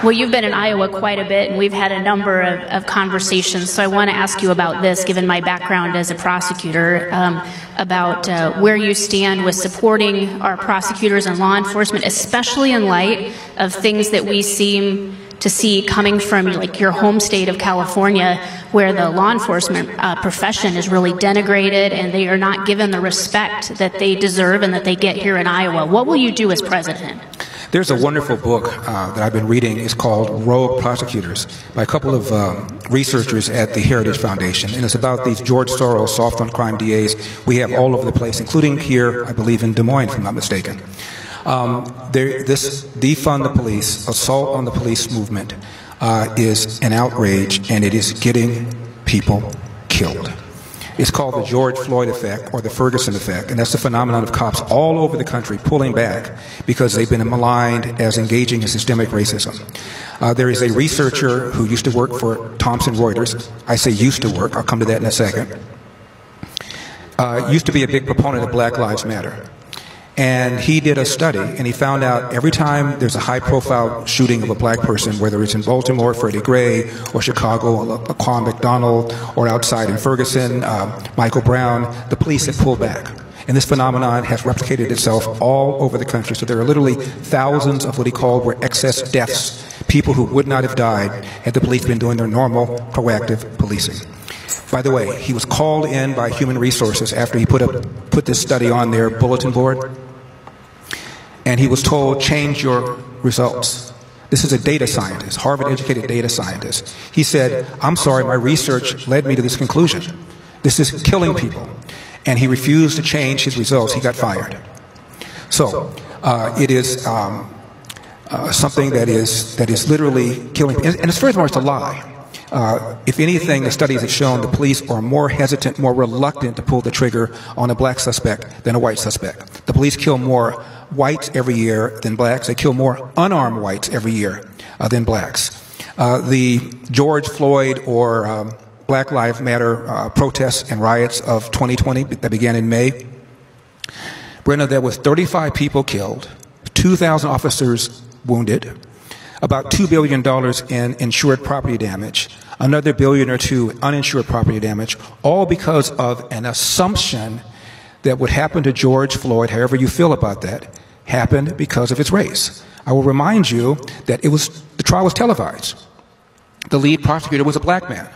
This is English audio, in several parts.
Well, you've been in Iowa quite a bit, and we've had a number of conversations, so I want to ask you about this, given my background as a prosecutor, about where you stand with supporting our prosecutors and law enforcement, especially in light of things that we seem to see coming from like your home state of California, where the law enforcement profession is really denigrated and they are not given the respect that they deserve and that they get here in Iowa. What will you do as president? There's a wonderful book that I've been reading. It's called Rogue Prosecutors by a couple of researchers at the Heritage Foundation. And it's about these George Soros soft on crime DAs we have all over the place, including here, I believe, in Des Moines, if I'm not mistaken. This Defund the Police, assault on the police movement is an outrage, and it is getting people killed. It's called the George Floyd Effect, or the Ferguson Effect, and that's the phenomenon of cops all over the country pulling back because they've been maligned as engaging in systemic racism. There is a researcher who used to work for Thomson Reuters. I say used to work, I'll come to that in a second. Used to be a big proponent of Black Lives Matter. And he did a study, and he found out every time there's a high-profile shooting of a black person, whether it's in Baltimore, Freddie Gray, or Chicago, Laquan McDonald, or outside in Ferguson, Michael Brown, the police have pulled back. And this phenomenon has replicated itself all over the country. So there are literally thousands of what he called were excess deaths, people who would not have died had the police been doing their normal, proactive policing. By the way, he was called in by Human Resources after he put this study on their bulletin board. And he was told, change your results. This is a data scientist, Harvard-educated data scientist. He said, I'm sorry, my research led me to this conclusion. This is killing people. And he refused to change his results. He got fired. So it is something that is literally killing people. And it's very much a lie. If anything, the studies have shown the police are more hesitant, more reluctant to pull the trigger on a black suspect than a white suspect. The police kill more whites every year than blacks. They kill more unarmed whites every year than blacks. The George Floyd or Black Lives Matter protests and riots of 2020 that began in May, Brenna, there was 35 people killed, 2,000 officers wounded, about $2 billion in insured property damage, another $1 billion or $2 billion uninsured property damage, all because of an assumption that what happened to George Floyd, however you feel about that, happened because of his race. I will remind you that the trial was televised. The lead prosecutor was a black man.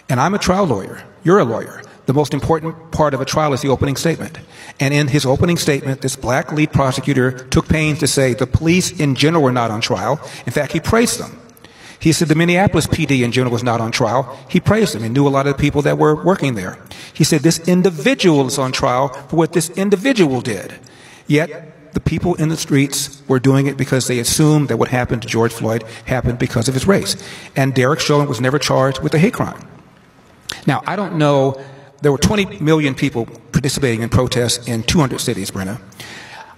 And I'm a trial lawyer. You're a lawyer. The most important part of a trial is the opening statement. And in his opening statement, this black lead prosecutor took pains to say the police in general were not on trial. In fact, he praised them. He said the Minneapolis PD in general was not on trial. He praised them. He knew a lot of the people that were working there. He said this individual is on trial for what this individual did. Yet the people in the streets were doing it because they assumed that what happened to George Floyd happened because of his race. And Derek Chauvin was never charged with a hate crime. Now, I don't know, there were 20 million people participating in protests in 200 cities, Brenna.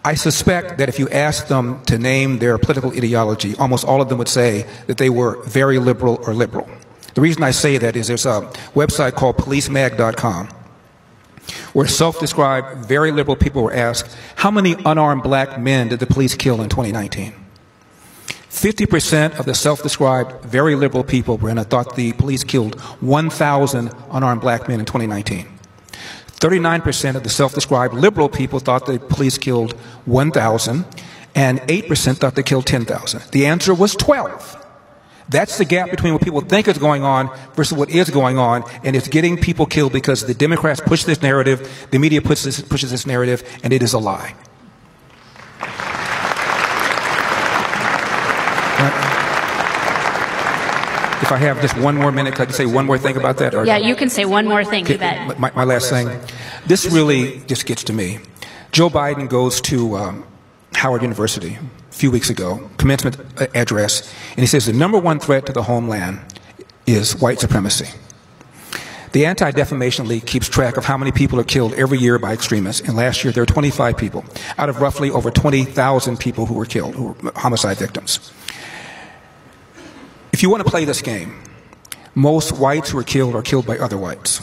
I suspect that if you asked them to name their political ideology, almost all of them would say that they were very liberal or liberal. The reason I say that is there's a website called policemag.com where self-described very liberal people were asked, how many unarmed black men did the police kill in 2019? 50% of the self-described very liberal people, Brenna, thought the police killed 1,000 unarmed black men in 2019. 39% of the self-described liberal people thought the police killed 1,000, and 8% thought they killed 10,000. The answer was 12. That's the gap between what people think is going on versus what is going on, and it's getting people killed because the Democrats push this narrative, the media pushes this narrative, and it is a lie. If I have just one more minute, could I say one more thing about that? Or, yeah, you can say one more thing, you bet. My last thing. This really just gets to me. Joe Biden goes to Howard University a few weeks ago, commencement address, and he says the #1 threat to the homeland is white supremacy. The Anti-Defamation League keeps track of how many people are killed every year by extremists, and last year there were 25 people out of roughly over 20,000 people who were killed, who were homicide victims. If you want to play this game, most whites who are killed by other whites.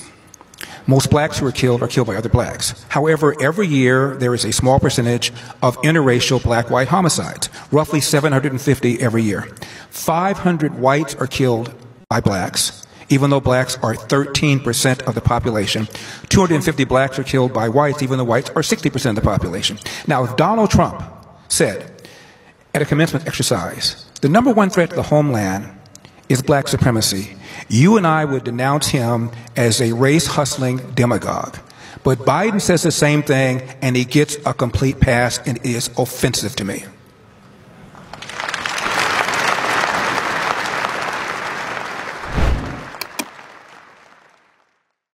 Most blacks who are killed by other blacks. However, every year there is a small percentage of interracial black-white homicides, roughly 750 every year. 500 whites are killed by blacks, even though blacks are 13% of the population. 250 blacks are killed by whites, even though whites are 60% of the population. Now, if Donald Trump said at a commencement exercise, the number one threat to the homeland is black supremacy, you and I would denounce him as a race-hustling demagogue. But Biden says the same thing, and he gets a complete pass, and it is offensive to me.